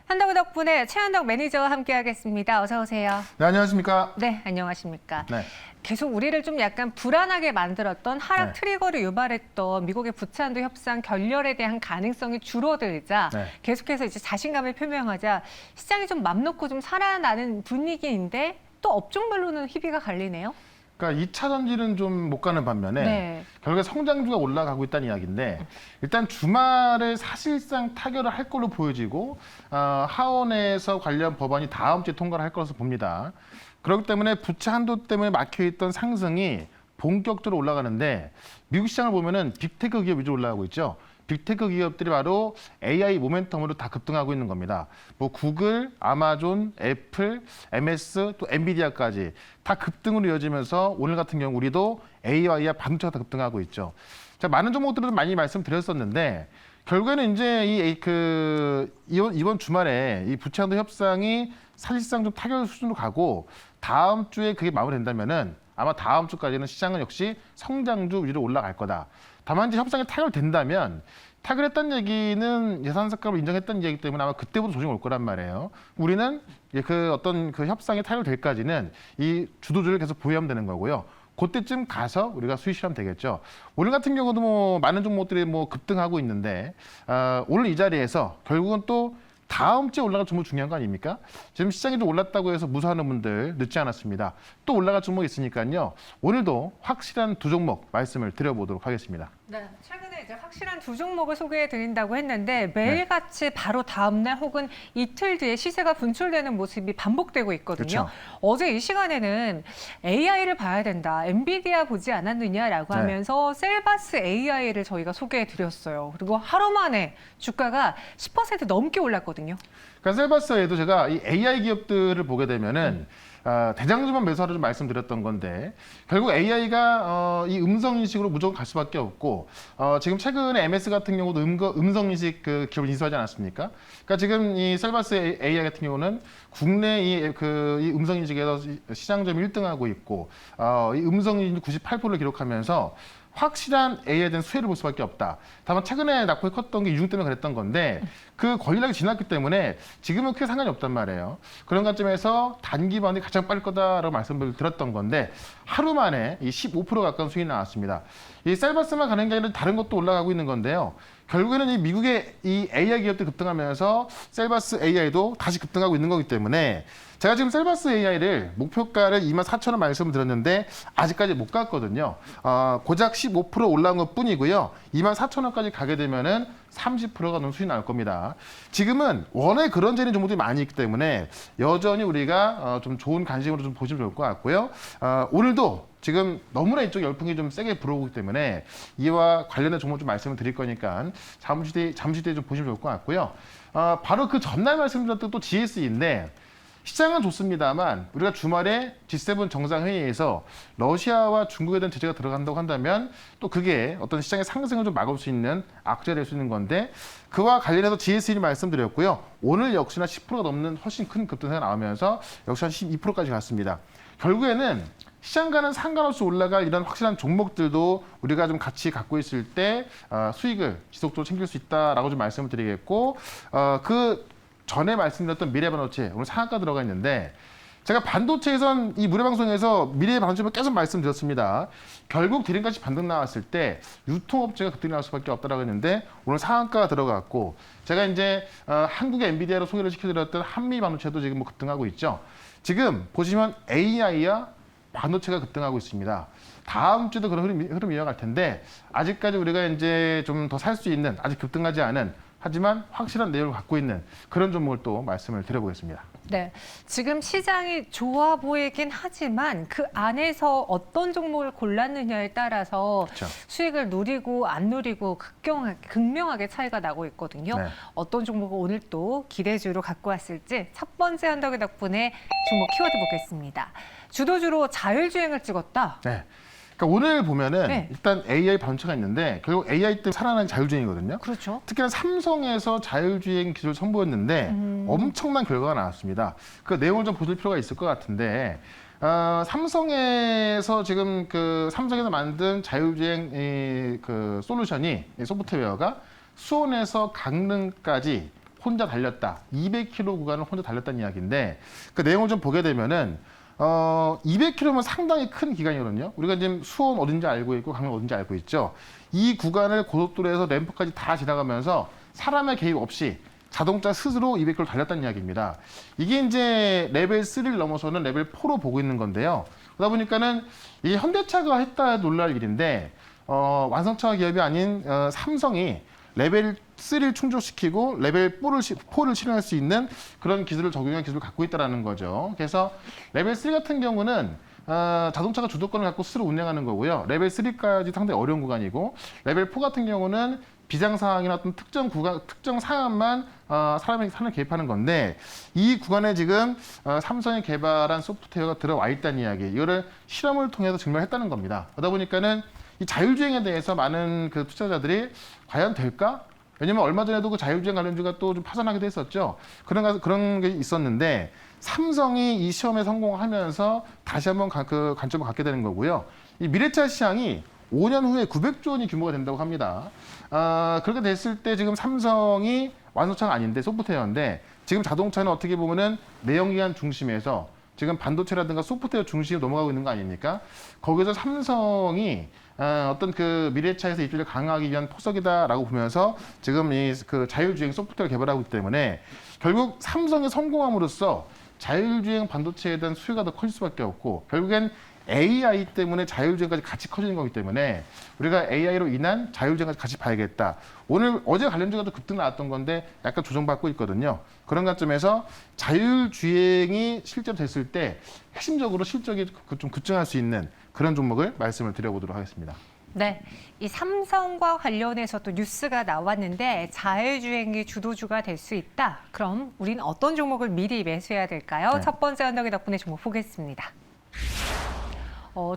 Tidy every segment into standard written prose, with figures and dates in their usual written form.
한덕우 덕분에 최한덕 매니저와 함께하겠습니다. 어서 오세요. 네, 안녕하십니까? 네, 안녕하십니까? 네. 계속 우리를 좀 약간 불안하게 만들었던 하락 네. 트리거를 유발했던 미국의 부채한도 협상 결렬에 대한 가능성이 줄어들자 네. 계속해서 이제 자신감을 표명하자 시장이 좀 맘 놓고 좀 살아나는 분위기인데 또 업종별로는 희비가 갈리네요. 그러니까 2차 전지는 좀 못 가는 반면에 네. 결국에 성장주가 올라가고 있다는 이야기인데 일단 주말에 사실상 타결을 할 걸로 보여지고 하원에서 관련 법안이 다음 주에 통과를 할 것으로 봅니다. 그렇기 때문에 부채 한도 때문에 막혀있던 상승이 본격적으로 올라가는데 미국 시장을 보면은 빅테크 기업 위주로 올라가고 있죠. 빅테크 기업들이 바로 AI 모멘텀으로 다 급등하고 있는 겁니다. 뭐 구글, 아마존, 애플, MS, 또 엔비디아까지 다 급등으로 이어지면서 오늘 같은 경우 우리도 AI와 반도체가 다 급등하고 있죠. 자, 많은 종목들은 많이 말씀드렸었는데 결국에는 이제 이번 주말에 이 부채 한도 협상이 사실상 좀 타결 수준으로 가고 다음 주에 그게 마무리된다면은 아마 다음 주까지는 시장은 역시 성장주 위로 올라갈 거다. 다만 이제 협상이 타결된다면 타결했다는 얘기는 예산 삭감을 인정했다는 얘기이기 때문에 아마 그때부터 조정이 올 거란 말이에요. 우리는 그 협상이 타결될까지는 이 주도주를 계속 보유하면 되는 거고요. 그때쯤 가서 우리가 수익 실하면 되겠죠. 오늘 같은 경우도 뭐 많은 종목들이 뭐 급등하고 있는데 오늘 이 자리에서 결국은 또 다음 주에 올라갈 종목 중요한 거 아닙니까? 지금 시장이 좀 올랐다고 해서 무서워하는 분들 늦지 않았습니다. 또 올라갈 종목이 있으니까요. 오늘도 확실한 두 종목 말씀을 드려보도록 하겠습니다. 네, 최근에 이제 확실한 두 종목을 소개해 드린다고 했는데 매일같이 바로 다음날 혹은 이틀 뒤에 시세가 분출되는 모습이 반복되고 있거든요. 그렇죠. 어제 이 시간에는 AI를 봐야 된다. 엔비디아 보지 않았느냐라고 네. 하면서 셀바스 AI를 저희가 소개해 드렸어요. 그리고 하루 만에 주가가 10% 넘게 올랐거든요. 그러니까 셀바스에도 제가 이 AI 기업들을 보게 되면은 대장주만 매수하라 좀 말씀드렸던 건데 결국 AI가 이 음성 인식으로 무조건 갈 수밖에 없고 지금 최근에 MS 같은 경우도 음성 인식 그 기업을 인수하지 않았습니까? 그러니까 지금 이 셀바스 AI 같은 경우는 국내 이 음성 인식에서 시장점 1등하고 있고 이 음성 인식 98%를 기록하면서 확실한 A에 대한 수혜를 볼 수밖에 없다. 다만 최근에 낙폭이 컸던 게 유중 때문에 그랬던 건데 그 권리락이 지났기 때문에 지금은 크게 상관이 없단 말이에요. 그런 관점에서 단기 반응이 가장 빠를 거다라고 말씀을 드렸던 건데 하루 만에 이 15% 가까운 수익이 나왔습니다. 이 셀바스만 가는 게 아니라 다른 것도 올라가고 있는 건데요. 결국에는 이 미국의 이 AI 기업들 급등하면서 셀바스 AI도 다시 급등하고 있는 거기 때문에 제가 지금 셀바스 AI를 목표가를 24,000원 말씀을 드렸는데 아직까지 못 갔거든요. 고작 15% 올라온 것 뿐이고요. 24,000원까지 가게 되면은 30%가 넘는 수익이 나올 겁니다. 지금은 원에 그런 재료 종목들이 많이 있기 때문에 여전히 우리가 좀 좋은 관심으로 좀 보시면 좋을 것 같고요. 오늘도 지금 너무나 이쪽 열풍이 좀 세게 불어오기 때문에 이와 관련된 종목 좀 말씀을 드릴 거니까 잠시 뒤에 좀 보시면 좋을 것 같고요. 바로 그 전날 말씀드렸던 또 GS인데 시장은 좋습니다만 우리가 주말에 G7 정상회의에서 러시아와 중국에 대한 제재가 들어간다고 한다면 또 그게 어떤 시장의 상승을 좀 막을 수 있는 악재가 될 수 있는 건데 그와 관련해서 GS를 말씀드렸고요. 오늘 역시나 10%가 넘는 훨씬 큰 급등세가 나오면서 역시 한 12%까지 갔습니다. 결국에는 시장과는 상관없이 올라갈 이런 확실한 종목들도 우리가 좀 같이 갖고 있을 때 수익을 지속적으로 챙길 수 있다라고 좀 말씀을 드리겠고 그 전에 말씀드렸던 미래반도체 오늘 상한가 들어가 있는데 제가 반도체에선 이 무료방송에서 미래반도체를 계속 말씀드렸습니다. 결국 디램까지 반등 나왔을 때 유통업체가 급등이 나올 수밖에 없다라고 했는데 오늘 상한가가 들어갔고 제가 이제 한국의 엔비디아로 소개를 시켜드렸던 한미반도체도 지금 뭐 급등하고 있죠. 지금 보시면 AI와 반도체가 급등하고 있습니다. 다음 주도 그런 흐름 이어갈 텐데 아직까지 우리가 이제 좀 더 살 수 있는 아직 급등하지 않은 하지만 확실한 내용을 갖고 있는 그런 종목을 또 말씀을 드려보겠습니다. 네, 지금 시장이 좋아 보이긴 하지만 그 안에서 어떤 종목을 골랐느냐에 따라서 그렇죠. 수익을 누리고 안 누리고 극명하게 차이가 나고 있거든요. 네. 어떤 종목을 오늘 또 기대주로 갖고 왔을지 첫 번째 한덕의 덕분에 종목 키워드 보겠습니다. 주도주로 자율주행을 찍었다. 네. 그러니까 오늘 보면은 네. 일단 AI 반도체가 있는데 결국 AI 때문에 살아나는 자율주행이거든요. 그렇죠. 특히나 삼성에서 자율주행 기술을 선보였는데 엄청난 결과가 나왔습니다. 그 내용을 좀 보실 필요가 있을 것 같은데 삼성에서 지금 삼성에서 만든 자율주행 그 솔루션이 소프트웨어가 수원에서 강릉까지 혼자 달렸다. 200km 구간을 혼자 달렸다는 이야기인데 그 내용을 좀 보게 되면은 200km면 상당히 큰 기간이거든요. 우리가 지금 수원 어딘지 알고 있고 강릉 어딘지 알고 있죠. 이 구간을 고속도로에서 램프까지 다 지나가면서 사람의 개입 없이 자동차 스스로 200km 달렸다는 이야기입니다. 이게 이제 레벨 3를 넘어서는 레벨 4로 보고 있는 건데요. 그러다 보니까는 이 현대차가 했다 놀랄 일인데 완성차 기업이 아닌 삼성이 레벨 3를 충족시키고 레벨 4를 실현할 수 있는 그런 기술을 적용한 기술을 갖고 있다는 거죠. 그래서 레벨 3 같은 경우는 자동차가 주도권을 갖고 스스로 운행하는 거고요. 레벨 3까지 상당히 어려운 구간이고 레벨 4 같은 경우는 비상 상황이나 어떤 특정 구간, 특정 상황만 사람이 개입하는 건데 이 구간에 지금 삼성이 개발한 소프트웨어가 들어와 있다는 이야기, 이거를 실험을 통해서 증명했다는 겁니다. 그러다 보니까는 이 자율주행에 대해서 많은 그 투자자들이 과연 될까? 왜냐면 얼마 전에도 그 자율주행 관련주가 또 좀 파산하기도 했었죠. 그런 게 있었는데 삼성이 이 시험에 성공하면서 다시 한번 그 관점을 갖게 되는 거고요. 이 미래차 시장이 5년 후에 900조 원이 규모가 된다고 합니다. 그렇게 됐을 때 지금 삼성이 완성차가 아닌데 소프트웨어인데 지금 자동차는 어떻게 보면은 내연기관 중심에서 지금 반도체라든가 소프트웨어 중심으로 넘어가고 있는 거 아닙니까? 거기서 삼성이 어떤 그 미래차에서 입지를 강화하기 위한 포석이다라고 보면서 지금 이 그 자율주행 소프트웨어를 개발하고 있기 때문에 결국 삼성이 성공함으로써 자율주행 반도체에 대한 수요가 더 커질 수밖에 없고 결국엔 AI 때문에 자율주행까지 같이 커지는 거기 때문에 우리가 AI로 인한 자율주행까지 같이 봐야겠다. 어제 관련주가 또 급등 나왔던 건데 약간 조정받고 있거든요. 그런 관점에서 자율주행이 실제로 됐을 때 핵심적으로 실적이 좀 급증할 수 있는 그런 종목을 말씀을 드려보도록 하겠습니다. 네, 이 삼성과 관련해서 또 뉴스가 나왔는데 자율주행이 주도주가 될 수 있다. 그럼 우리는 어떤 종목을 미리 매수해야 될까요? 네. 첫 번째 언덕의 덕분에 종목 보겠습니다.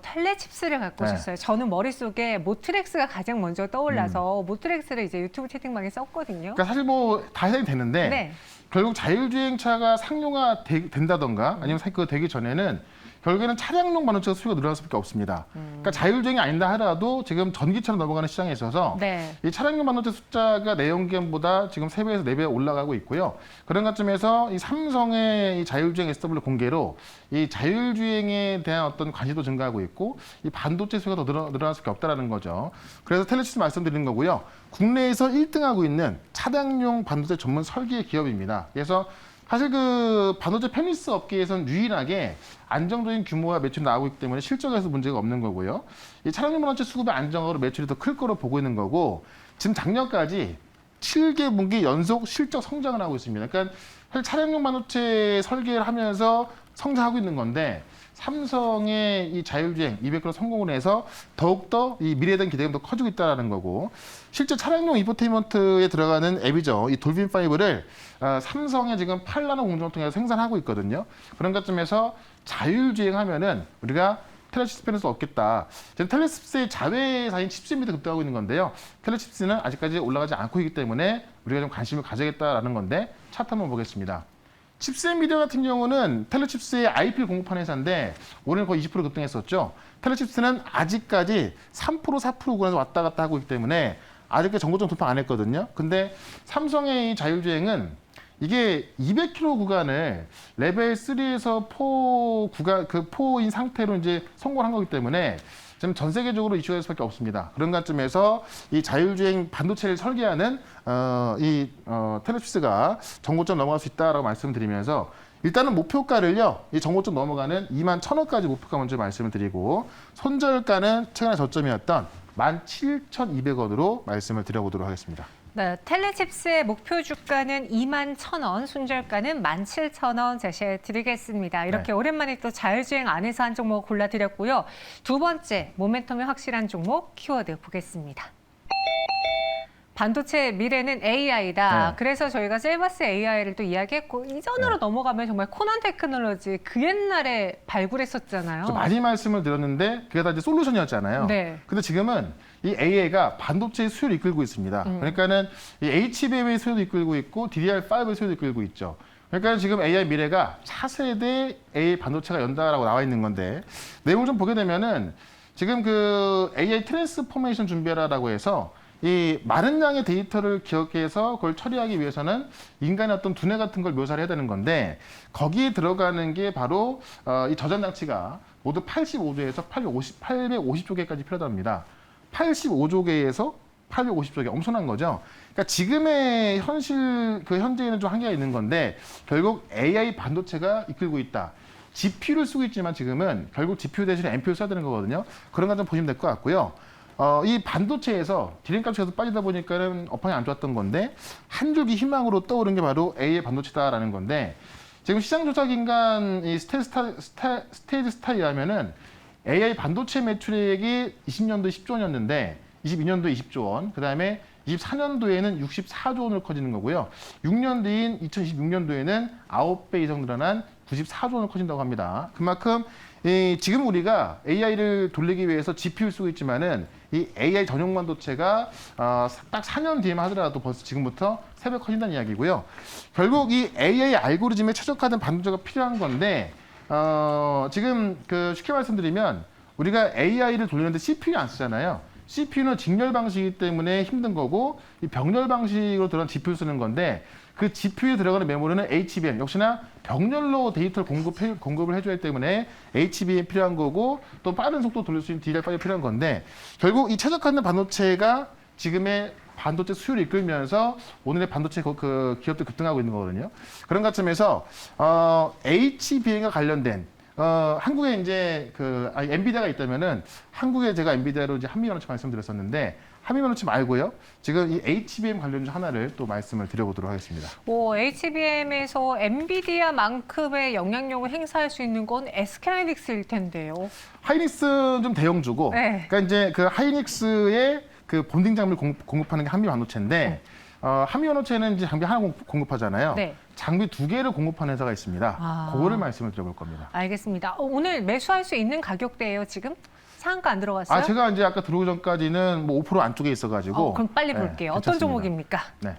텔레칩스를 갖고 네. 오셨어요. 저는 머릿속에 모트렉스가 가장 먼저 떠올라서 모트렉스를 이제 유튜브 채팅방에 썼거든요. 그러니까 사실 뭐 다 해당이 되는데 네. 결국 자율주행차가 상용화 된다던가 아니면 그 되기 전에는 결국에는 차량용 반도체가 수요가 늘어날 수밖에 없습니다. 그러니까 자율주행이 아니다 하더라도 지금 전기차로 넘어가는 시장에 있어서 네. 이 차량용 반도체 숫자가 내연기관보다 지금 3배에서 4배 올라가고 있고요. 그런 관점에서 이 삼성의 이 자율주행 SW 공개로 이 자율주행에 대한 어떤 관심도 증가하고 있고 이 반도체 수요가 더 늘어날 수밖에 없다라는 거죠. 그래서 텔레시스 말씀드리는 거고요. 국내에서 1등하고 있는 차량용 반도체 전문 설계 기업입니다. 그래서 사실 그 반도체 편리스 업계에서는 유일하게 안정적인 규모와 매출이 나오고 있기 때문에 실적에서 문제가 없는 거고요. 이 차량용 반도체 수급의 안정으로 매출이 더 클 거로 보고 있는 거고 지금 작년까지 7개분기 연속 실적 성장을 하고 있습니다. 그러니까 사실 차량용 반도체 설계를 하면서 성장하고 있는 건데 삼성의 이 자율주행 200km 성공을 해서 더욱더 이 미래에 대한 기대감도 커지고 있다는 거고 실제 차량용 인포테인먼트에 들어가는 앱이죠. 이 돌빈5를 삼성의 지금 8나노 공정을 통해서 생산하고 있거든요. 그런 관점에서 자율주행하면은 우리가 텔레칩스 편에서 없겠다. 지금 텔레칩스의 자회사인 칩셋미도 급등하고 있는 건데요. 텔레칩스는 아직까지 올라가지 않고 있기 때문에 우리가 좀 관심을 가져야겠다라는 건데 차트 한번 보겠습니다. 칩셋미디어 같은 경우는 텔레칩스의 IP를 공급한 회사인데 오늘 거의 20% 급등했었죠. 텔레칩스는 아직까지 3% 4% 구간에서 왔다 갔다 하고 있기 때문에 아직까지 정고점 돌파 안 했거든요. 근데 삼성의 이 자율주행은 이게 200km 구간을 레벨 3에서 4 구간 그 4인 상태로 이제 성공한 거기 때문에 지금 전 세계적으로 이슈가 될 수밖에 없습니다. 그런 관점에서 이 자율주행 반도체를 설계하는 텔레칩스가 정고점 넘어갈 수 있다라고 말씀드리면서 일단은 목표가를요, 이 정고점 넘어가는 21,000원까지 목표가 먼저 말씀을 드리고 손절가는 최근에 저점이었던 17,200원으로 말씀을 드려보도록 하겠습니다. 네, 텔레칩스의 목표 주가는 21,000원, 손절가는 17,000원 제시해 드리겠습니다. 이렇게 네. 오랜만에 또 자율주행 안에서 한 종목 골라드렸고요. 두 번째, 모멘텀이 확실한 종목 키워드 보겠습니다. 반도체 미래는 AI다. 네. 그래서 저희가 셀바스 AI를 또 이야기했고 이전으로 넘어가면 정말 코난 테크놀로지 그 옛날에 발굴했었잖아요. 좀 많이 말씀을 드렸는데 그게 다 이제 솔루션이었잖아요. 네. 근데 지금은 이 AI가 반도체의 수요를 이끌고 있습니다. 그러니까는 이 HBM의 수요도 이끌고 있고 DDR5의 수요도 이끌고 있죠. 그러니까 지금 AI 미래가 차세대 AI 반도체가 연다라고 나와 있는 건데 내용을 좀 보게 되면은 지금 그 AI 트랜스포메이션 준비하라라고 해서 이 많은 양의 데이터를 기억해서 그걸 처리하기 위해서는 인간의 어떤 두뇌 같은 걸 묘사를 해야 되는 건데 거기에 들어가는 게 바로 이 저장 장치가 모두 85조에서 850조 개까지 필요합니다. 85조 개에서 850조 개 엄청난 거죠. 그러니까 지금의 현재에는 좀 한계가 있는 건데 결국 AI 반도체가 이끌고 있다. GPU를 쓰고 있지만 지금은 결국 GPU 대신에 NPU를 써야 되는 거거든요. 그런 거 좀 보시면 될 것 같고요. 이 반도체에서 디램값이 계속 빠지다 보니까는 업황이 안 좋았던 건데 한 줄기 희망으로 떠오른 게 바로 AI 반도체다라는 건데 지금 시장 조사 기관 이 스테이지스타에 의하면은 AI 반도체 매출액이 20년도 10조 원이었는데 22년도에 20조 원, 그 다음에 24년도에는 64조 원으로 커지는 거고요. 6년 뒤인 2026년도에는 9배 이상 늘어난 94조 원으로 커진다고 합니다. 그만큼 지금 우리가 AI를 돌리기 위해서 GPU를 쓰고 있지만은 이 AI 전용 반도체가 딱 4년 뒤에만 하더라도 벌써 지금부터 3배 커진다는 이야기고요. 결국 이 AI 알고리즘에 최적화된 반도체가 필요한 건데 지금 쉽게 말씀드리면 우리가 AI를 돌리는데 CPU 안 쓰잖아요. CPU는 직렬 방식이기 때문에 힘든 거고 이 병렬 방식으로 들어간 GPU 쓰는 건데 그 GPU에 들어가는 메모리는 HBM 역시나 병렬로 데이터를 공급을 해줘야 하기 때문에 HBM 필요한 거고 또 빠른 속도 돌릴 수 있는 DDR5 필요한 건데 결국 이 최적화된 반도체가 지금의 반도체 수요를 이끌면서 오늘의 반도체 기업들 급등하고 있는 거거든요. 그런 관점에서 HBM과 관련된 한국에 이제 엔비디아가 있다면은 한국에 제가 엔비디아로 이제 한미반도체 말씀드렸었는데 한미반도체 말고요. 지금 이 HBM 관련주 하나를 또 말씀을 드려보도록 하겠습니다. HBM에서 엔비디아만큼의 영향력을 행사할 수 있는 건 SK하이닉스일 텐데요. 하이닉스는 좀 대형주고, 네. 그러니까 이제 그 하이닉스의 그 본딩 장비를 공급하는 게 한미반도체인데, 한미반도체는 이제 장비 하나 공급하잖아요. 네. 장비 2개를 공급하는 회사가 있습니다. 그거를 말씀을 드려볼 겁니다. 알겠습니다. 오늘 매수할 수 있는 가격대예요, 지금? 상한가 안 들어갔어요? 제가 이제 아까 들어오기 전까지는 뭐 5% 안쪽에 있어가지고. 그럼 빨리 볼게요. 어떤 괜찮습니다. 종목입니까? 네.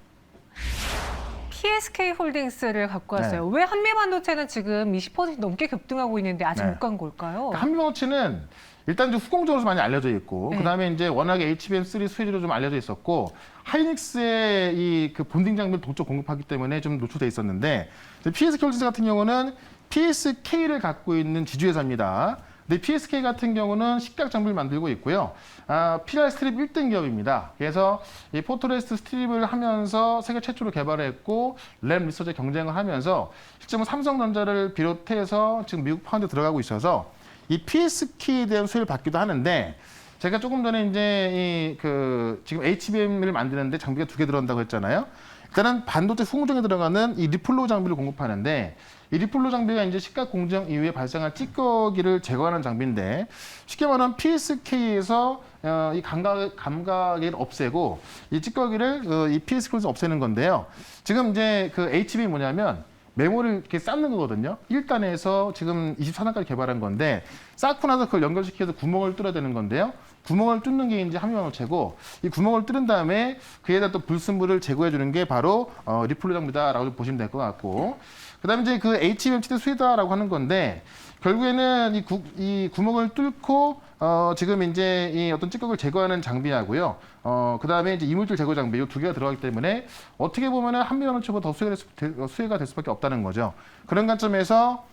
PSK 홀딩스를 갖고 왔어요. 왜 한미반도체는 지금 20% 넘게 급등하고 있는데 아직 못 간 걸까요? 그러니까 한미반도체는 일단 이제 후공적으로 많이 알려져 있고, 네. 그다음에 이제 워낙에 HBM3 수혜주로 좀 알려져 있었고, 하이닉스의 이 본딩 장비를 독점 공급하기 때문에 좀 노출돼 있었는데, PSK 홀딩스 같은 경우는 PSK를 갖고 있는 지주회사입니다. 근데 PSK 같은 경우는 식각 장비를 만들고 있고요. PR 스트립 1등 기업입니다. 그래서 이 포토레스트 스트립을 하면서 세계 최초로 개발을 했고 램 리서치에 경쟁을 하면서 실제로 삼성전자를 비롯해서 지금 미국 파운드에 들어가고 있어서 이 PSK에 대한 수혜를 받기도 하는데 제가 조금 전에 이제 지금 HBM을 만드는데 장비가 2개 들어간다고 했잖아요. 일단은 반도체 후공정에 들어가는 이 리플로 장비를 공급하는데 이 리플로 장비가 이제 식각 공정 이후에 발생한 찌꺼기를 제거하는 장비인데 쉽게 말하면 PSK에서 이 감각을 없애고 이 찌꺼기를 이 PSK에서 없애는 건데요. 지금 이제 그 HBM이 뭐냐면 메모리를 이렇게 쌓는 거거든요. 1단에서 지금 24단까지 개발한 건데 쌓고 나서 그걸 연결시켜서 구멍을 뚫어야 되는 건데요. 구멍을 뚫는 게 이제 한미반도체고 이 구멍을 뚫은 다음에 그에다 또 불순물을 제거해 주는 게 바로 리플로 장비다라고 보시면 될 것 같고 그다음에 이제 그 HBM 치대 수혜다라고 하는 건데 결국에는 이 구멍을 뚫고 지금 이제 이 어떤 찌꺼기를 제거하는 장비하고요. 그다음에 이제 이물질 제거 장비 이 2개가 들어가기 때문에 어떻게 보면은 한미반도체보다 더 수혜가 될 수밖에 없다는 거죠. 그런 관점에서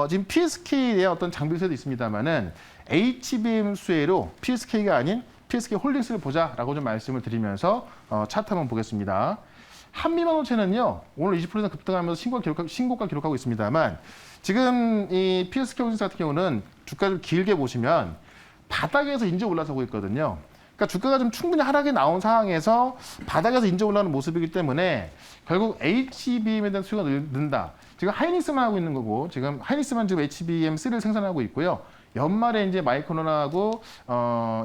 지금 PSK의 어떤 장비 수혜도 있습니다만은 HBM 수혜로 PSK가 아닌 PSK 홀딩스를 보자라고 좀 말씀을 드리면서 차트 한번 보겠습니다. 한미반도체는요 오늘 20% 이상 급등하면서 신고가 기록하고 있습니다만 지금 이 PSK 홀딩스 같은 경우는 주가를 길게 보시면 바닥에서 인제 올라서고 있거든요. 그러니까 주가가 좀 충분히 하락이 나온 상황에서 바닥에서 인제 올라오는 모습이기 때문에 결국 HBM에 대한 수요가 는다. 지금 하이닉스만 하고 있는 거고 지금 하이닉스만 지금 HBM3를 생산하고 있고요. 연말에 이제 마이크론하고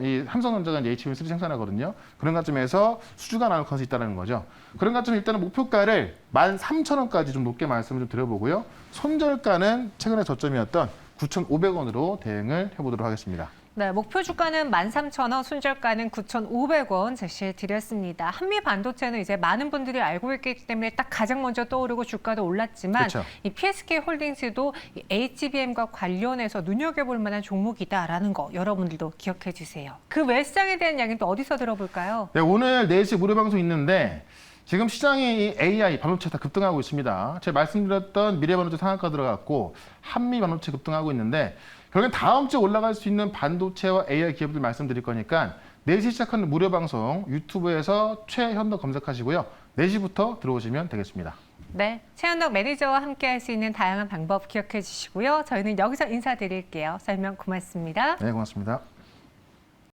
이 삼성전자가 이제 HBM3 생산하거든요. 그런 관점에서 수주가 나올 가능성이 있다는 거죠. 그런 관점에서 일단은 목표가를 13,000원까지 좀 높게 말씀을 좀 드려보고요. 손절가는 최근에 저점이었던 9,500원으로 대응을 해보도록 하겠습니다. 네, 목표 주가는 13,000원, 순저가는 9,500원 제시해 드렸습니다. 한미 반도체는 이제 많은 분들이 알고 있기 때문에 딱 가장 먼저 떠오르고 주가도 올랐지만 그렇죠. 이 PSK 홀딩스도 이 HBM과 관련해서 눈여겨볼 만한 종목이다라는 거 여러분들도 기억해 주세요. 그 외 시장에 대한 이야기는 또 어디서 들어볼까요? 네, 오늘 4시 무료 방송 있는데 지금 시장이 이 AI 반도체 다 급등하고 있습니다. 제가 말씀드렸던 미래 반도체 상한가 들어갔고 한미 반도체 급등하고 있는데 결국엔 다음 주에 올라갈 수 있는 반도체와 AI 기업들 말씀드릴 거니까 4시 시작하는 무료 방송 유튜브에서 최현덕 검색하시고요. 4시부터 들어오시면 되겠습니다. 네, 최현덕 매니저와 함께 할 수 있는 다양한 방법 기억해 주시고요. 저희는 여기서 인사드릴게요. 설명 고맙습니다. 네, 고맙습니다.